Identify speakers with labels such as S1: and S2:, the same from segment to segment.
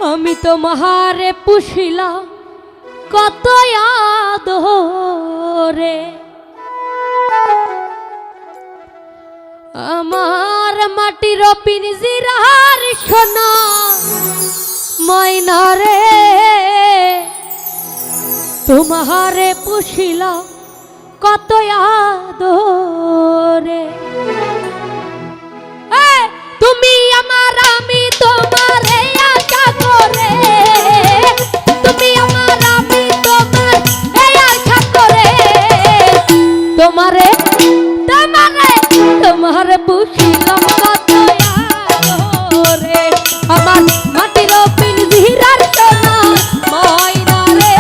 S1: আমি তোমারে পুষিলাম কত আদরে, আমার মাটির পিঞ্জিরার সোনা ময়না রে, তোমারে পুষিলাম কত আদরে। তুমি আমার আমি তোমারে আশা করে, তুমি আমার আমি তোমার এই আশা করে, তোমারে তোমারে তোমারে পুষিলাম কত আদরে, আমার মাটির পিঞ্জিরার সোনা ময়না রে,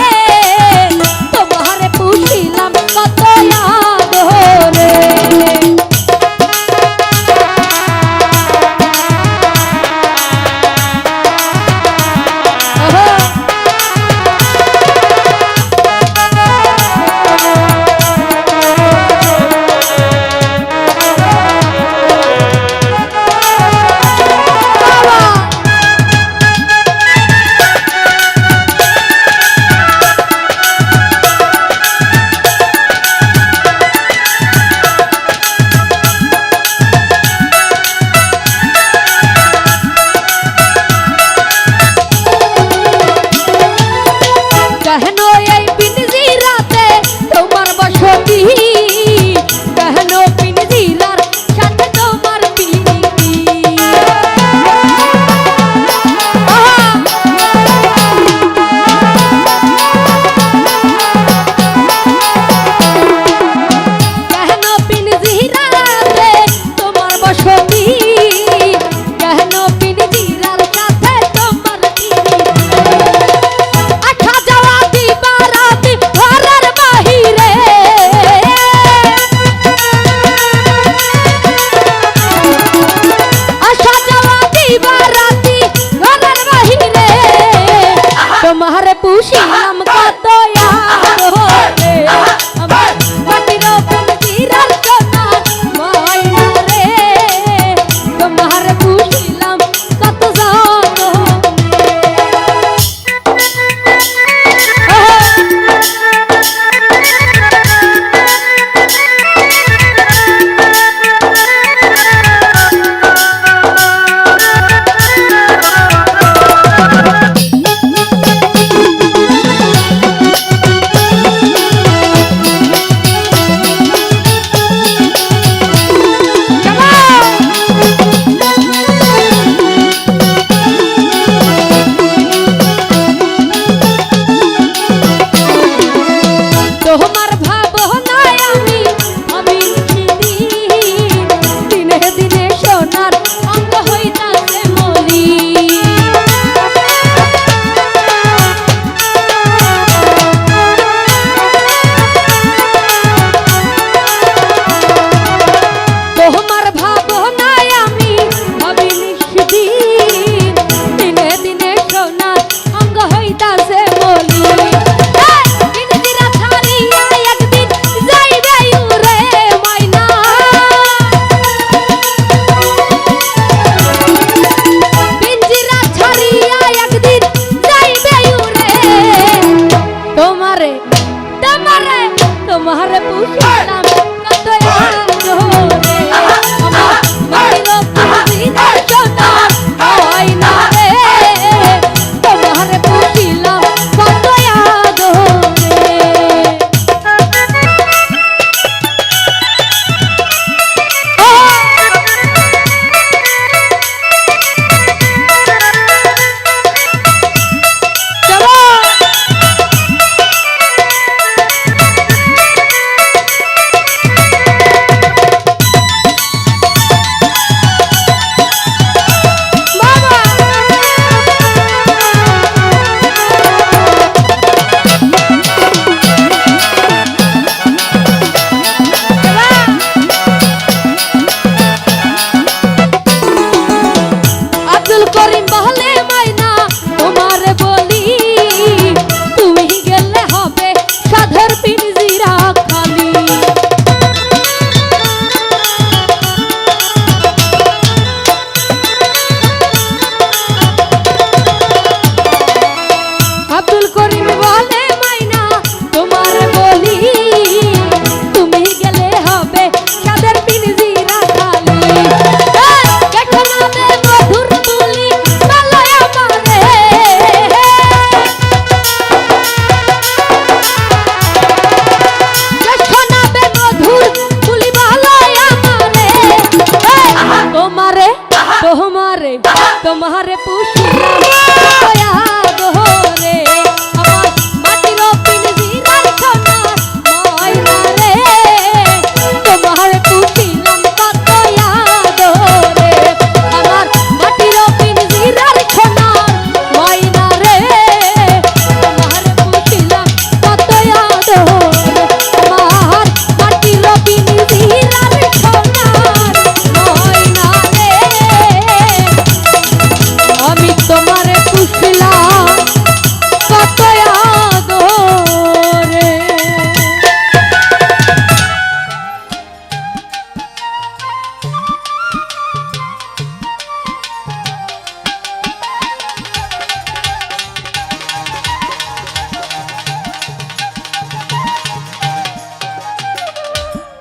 S1: তোমারে পুষিলাম কত আদরে। তোমারে পুষিলাম কত আদরে, আমার মাটির পিঞ্জিরার সোনা ময়না রে, তোমারে পুষিলাম কত তোমারে পুষিলাম কত আদরে, আমার মাটির পিঞ্জিরার সোনা ময়না রে, তোমারে পুষিলাম কত আদরে। আব্দুল করিম বলে